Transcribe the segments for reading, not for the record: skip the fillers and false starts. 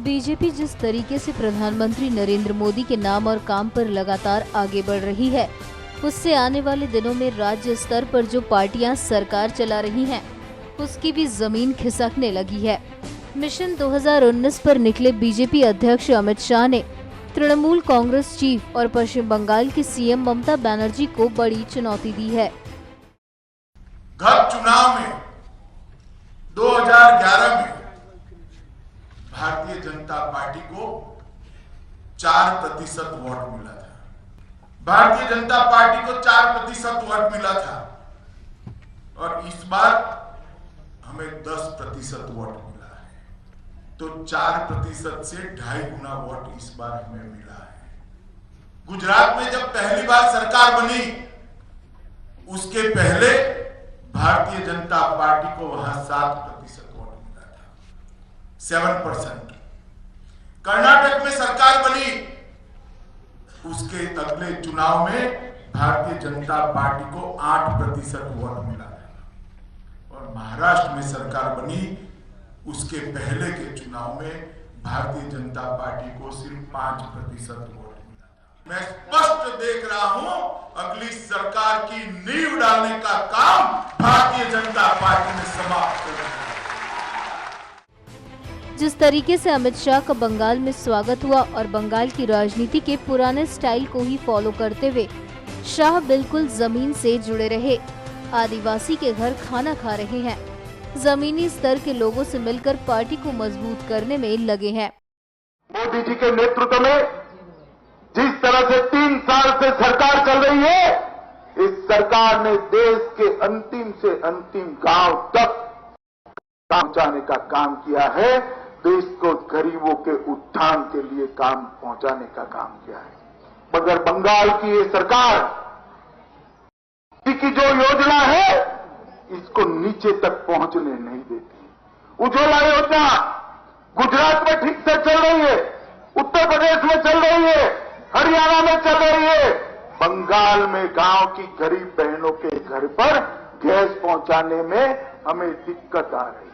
BJP जिस तरीके से प्रधानमंत्री नरेंद्र मोदी के नाम और काम पर लगातार आगे बढ़ रही है, उससे आने वाले दिनों में राज्य स्तर पर जो पार्टियां सरकार चला रही हैं, उसकी भी जमीन खिसकने लगी है। मिशन 2019 पर निकले बीजेपी अध्यक्ष अमित शाह ने तृणमूल कांग्रेस चीफ और पश्चिम बंगाल की सीएम ममता बनर्जी को बड़ी चुनौती दी है। गत चुनाव में 2011 में भारतीय जनता पार्टी को 4% वोट मिला था। भारतीय जनता पार्टी को 4% वोट मिला था और इस बार हमें 10% वोट मिला है। तो 4% से 2.5 गुना वोट इस बार हमें मिला है। गुजरात में जब पहली बार सरकार बनी, उसके पहले भारतीय जनता पार्टी को वहां 7% वोट मिला था, 7%। कर्नाटक में सरकार बनी, उसके अगले चुनाव में भारतीय जनता पार्टी को 8% वोट मिला था और महाराष्ट्र में सरकार बनी, उसके पहले के चुनाव में भारतीय जनता पार्टी को सिर्फ 5% वोट मिला था। मैं स्पष्ट देख रहा हूं, अगली सरकार की नींव डालने का काम भारतीय जनता पार्टी ने समाप्त कर दिया। जिस तरीके से अमित शाह का बंगाल में स्वागत हुआ और बंगाल की राजनीति के पुराने स्टाइल को ही फॉलो करते हुए शाह बिल्कुल जमीन से जुड़े रहे, आदिवासी के घर खाना खा रहे हैं, जमीनी स्तर के लोगों से मिलकर पार्टी को मजबूत करने में लगे हैं। मोदी जी के नेतृत्व में जिस तरह से 3 साल से सरकार चल रही है, इस सरकार ने देश के अंतिम से अंतिम गांव तक पहुंचाने का काम किया है। देश को गरीबों के उत्थान के लिए काम पहुंचाने का काम किया है। मगर बंगाल की ये सरकार की जो योजना है, इसको नीचे तक पहुंचने नहीं देती। उज्ज्वला योजना गुजरात में ठीक से चल रही है, उत्तर प्रदेश में चल रही है, हरियाणा में चल रही है। बंगाल में गांव की गरीब बहनों के घर पर गैस पहुंचाने में हमें दिक्कत आ रही है।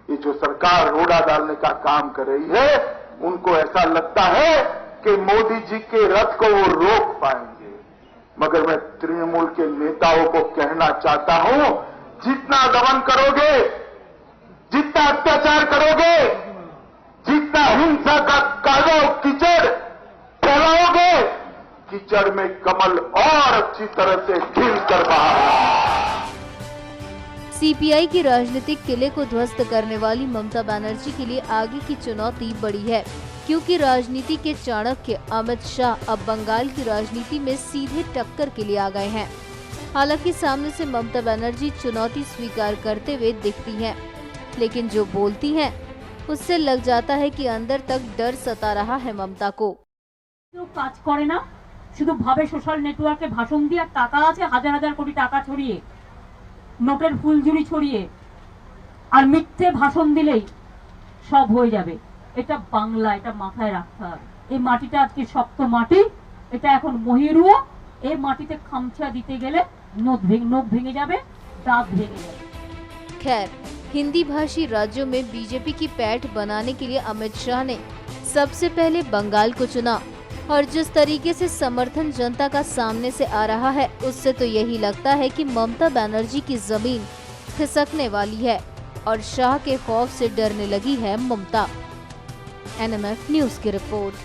ये जो सरकार रोड़ा डालने का काम कर रही है, उनको ऐसा लगता है कि मोदी जी के रथ को वो रोक पाएंगे। मगर मैं तृणमूल के नेताओं को कहना चाहता हूं, जितना दमन करोगे, जितना अत्याचार करोगे, जितना हिंसा का कालो कीचड़ फैलाओगे, कीचड़ में कमल और अच्छी तरह से खिल कर बाहर। सीपीआई की राजनीतिक किले को ध्वस्त करने वाली ममता बनर्जी के लिए आगे की चुनौती बड़ी है, क्योंकि राजनीति के चाणक्य अमित शाह अब बंगाल की राजनीति में सीधे टक्कर के लिए आ गए हैं। हालांकि सामने से ममता बनर्जी चुनौती स्वीकार करते हुए दिखती हैं, लेकिन जो बोलती हैं उससे लग जाता है कि अंदर तक डर सता रहा है ममता को। কাজ করে না, শুধু ভাবে সোশ্যাল নেটওয়ার্কে ভাষণ দিয়ে টাকা আছে, হাজার হাজার কোটি টাকা ছড়িয়ে, নোটের ফুলঝুরি ছড়িয়ে আর মিথ্যে ভাষণ দিলেই সব হয়ে যাবে। এটা বাংলা, এটা মাথায় রাখতে হবে। এই মাটিটা আজকে শক্ত মাটি, এটা এখন মহিরুও। এই মাটিতে খামচা দিতে গেলে নখ ভেঙে যাবে, দাঁত ভেঙে যাবে। खैर, हिंदी भाषी राज्यों में बीजेपी की पैठ बनाने के लिए अमित शाह ने सबसे पहले बंगाल को चुना और जिस तरीके से समर्थन जनता का सामने से आ रहा है, उससे तो यही लगता है कि ममता बनर्जी की जमीन खिसकने वाली है और शाह के खौफ से डरने लगी है ममता। NMF न्यूज की रिपोर्ट।